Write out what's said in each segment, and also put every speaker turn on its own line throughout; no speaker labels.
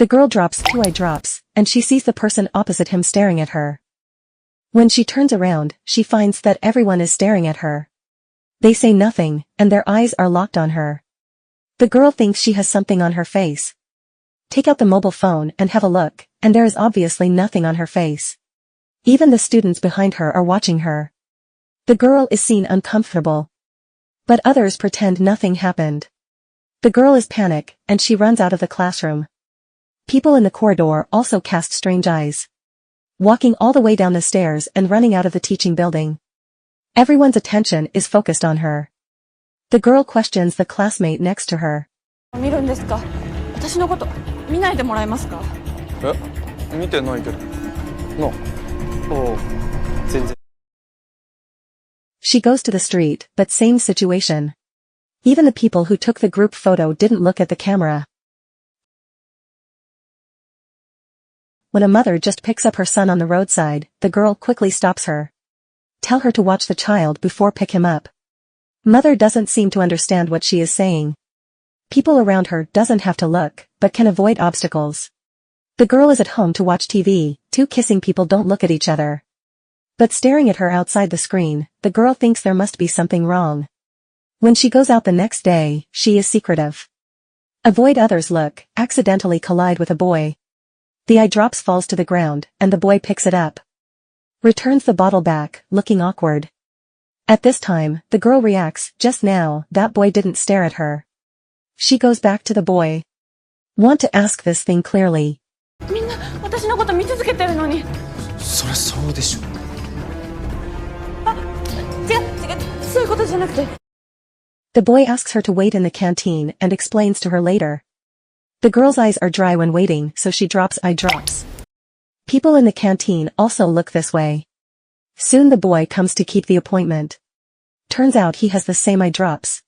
The girl drops 2 eye drops, and she sees the person opposite him staring at her. When she turns around, she finds that everyone is staring at her. They say nothing, and their eyes are locked on her. The girl thinks she has something on her face. Take out the mobile phone and have a look, and there is obviously nothing on her face. Even the students behind her are watching her. The girl is seen uncomfortable. But others pretend nothing happened. The girl is panicked, and she runs out of the classroom. People in the corridor also cast strange eyes. Walking all the way down the stairs and running out of the teaching building. Everyone's attention is focused on her. The girl questions the classmate next to her.
見るんですか?私のこと見ないでもらえますか?
見てないけど。No. 全然。
She goes to the street, but same situation. Even the people who took the group photo didn't look at the camera. When a mother just picks up her son on the roadside, the girl quickly stops her. Tell her to watch the child before pick him up. Mother doesn't seem to understand what she is saying. People around her doesn't have to look, but can avoid obstacles. The girl is at home to watch TV, 2 kissing people don't look at each other. But staring at her outside the screen, the girl thinks there must be something wrong. When she goes out the next day, she is secretive. Avoid others look, accidentally collide with a boy. The eye drops falls to the ground, and the boy picks it up. Returns the bottle back, looking awkward. At this time, the girl reacts, just now, that boy didn't stare at her. She goes back to the boy. Want to ask this thing clearly.
みんな私のこと見続けてるのに。
そりゃそうでしょ。
そういうことじゃなくて。
The boy asks her to wait in the canteen and explains to her later. The girl's eyes are dry when waiting, so she drops eye drops. People in the canteen also look this way. Soon the boy comes to keep the appointment. Turns out he has the same eye drops.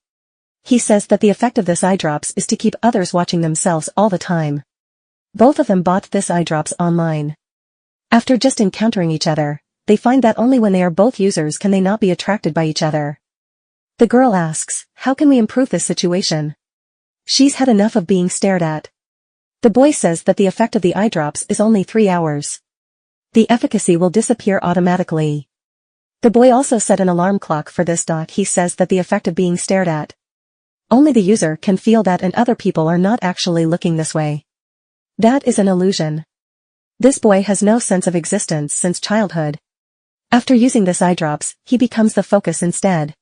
He says that the effect of this eye drops is to keep others watching themselves all the time. Both of them bought this eye drops online. After just encountering each other, they find that only when they are both users can they not be attracted by each other. The girl asks, how can we improve this situation? She's had enough of being stared at. The boy says that the effect of the eye drops is only 3 hours. The efficacy will disappear automatically. The boy also set an alarm clock for this. He says that the effect of being stared at. Only the user can feel that and other people are not actually looking this way. That is an illusion. This boy has no sense of existence since childhood. After using this eye drops, he becomes the focus instead.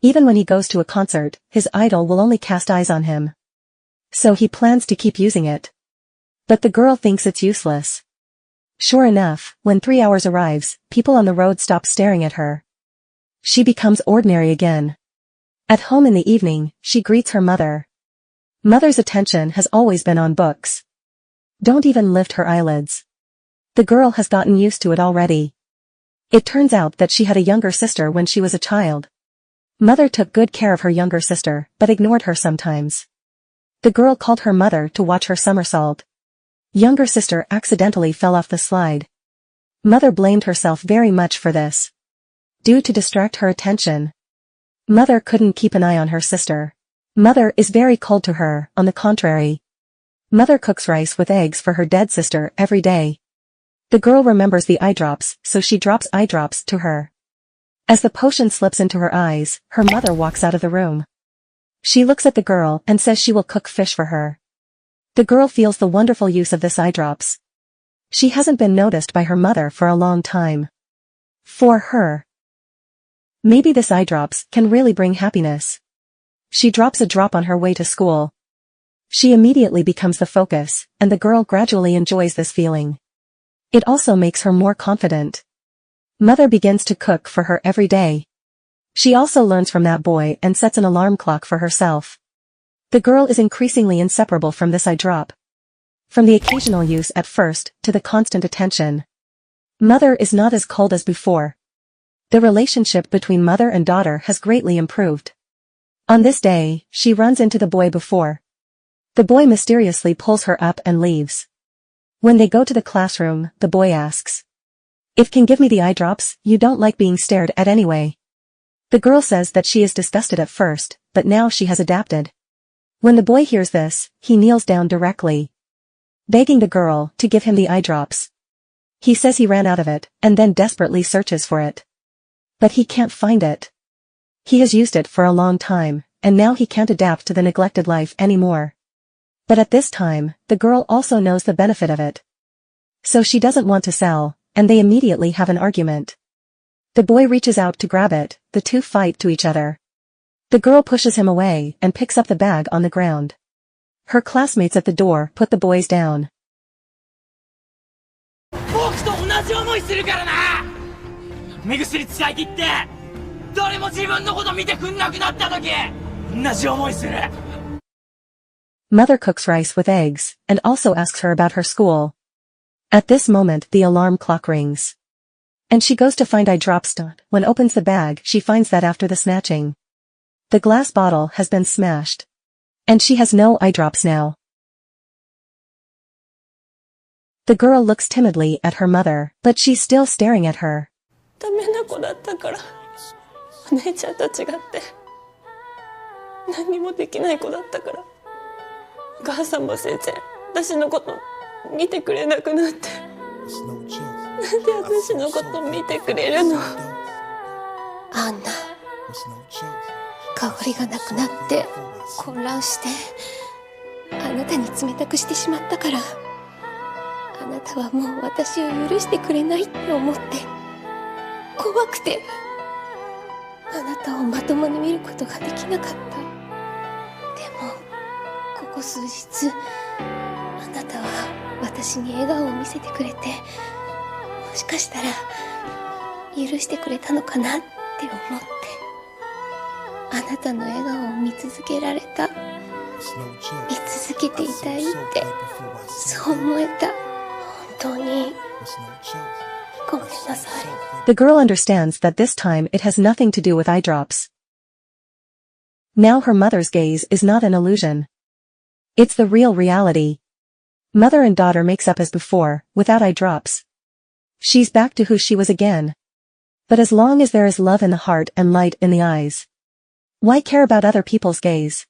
Even when he goes to a concert, his idol will only cast eyes on him. So he plans to keep using it. But the girl thinks it's useless. Sure enough, when 3 hours arrives, people on the road stop staring at her. She becomes ordinary again. At home in the evening, she greets her mother. Mother's attention has always been on books. Don't even lift her eyelids. The girl has gotten used to it already. It turns out that she had a younger sister when she was a child. Mother took good care of her younger sister, but ignored her sometimes. The girl called her mother to watch her somersault. Younger sister accidentally fell off the slide. Mother blamed herself very much for this. Due to distract her attention. Mother couldn't keep an eye on her sister. Mother is very cold to her, on the contrary. Mother cooks rice with eggs for her dead sister every day. The girl remembers the eye drops, so she drops eye drops to her. As the potion slips into her eyes, her mother walks out of the room. She looks at the girl and says she will cook fish for her. The girl feels the wonderful use of this eye drops. She hasn't been noticed by her mother for a long time. For her. Maybe this eye drops can really bring happiness. She drops a drop on her way to school. She immediately becomes the focus, and the girl gradually enjoys this feeling. It also makes her more confident. Mother begins to cook for her every day. She also learns from that boy and sets an alarm clock for herself. The girl is increasingly inseparable from this eye drop. From the occasional use at first, to the constant attention. Mother is not as cold as before. The relationship between mother and daughter has greatly improved. On this day, she runs into the boy before. The boy mysteriously pulls her up and leaves. When they go to the classroom, the boy asks, "If can give me the eye drops, you don't like being stared at anyway." The girl says that she is disgusted at first, but now she has adapted. When the boy hears this, he kneels down directly. begging the girl to give him the eye drops. He says he ran out of it, and then desperately searches for it. But he can't find it. He has used it for a long time, and now he can't adapt to the neglected life anymore. But at this time, the girl also knows the benefit of it. So she doesn't want to sell, and they immediately have an argument. The boy reaches out to grab it, the two fight to each other. The girl pushes him away and picks up the bag on the ground. Her classmates at the door put the boys down.
僕と同じ思いするからな。目薬使い切って誰も自分のこと見てくんなくなった時同じ思いする。
Mother cooks rice with eggs, and also asks her about her school. At this moment the alarm clock rings. And she goes to find Eyedrops. When opens the bag she finds that after the snatching, the glass bottle has been smashed. And she has no eyedrops now. The girl looks timidly at her mother, but she's still staring at her.
ダメな子だったからお姉ちゃんと違って何にもできない子だったからお母さんも先生私のこと見てくれなくなってなんで私のこと見てくれるの
あんな香りがなくなって混乱してあなたに冷たくしてしまったからあなたはもう私を許してくれないって思って怖くてあなたをまともに見ることができなかった。でもここ数日あなたは私に笑顔を見せてくれてもしかしたら許してくれたのかなって思ってあなたの笑顔を見続けられた見続けていたいってそう思えた本当にごめんなさい。
The girl understands that this time it has nothing to do with eyedrops. Now her mother's gaze is not an illusion. It's the real reality. Mother and daughter makes up as before, without eyedrops. She's back to who she was again. But as long as there is love in the heart and light in the eyes, why care about other people's gaze?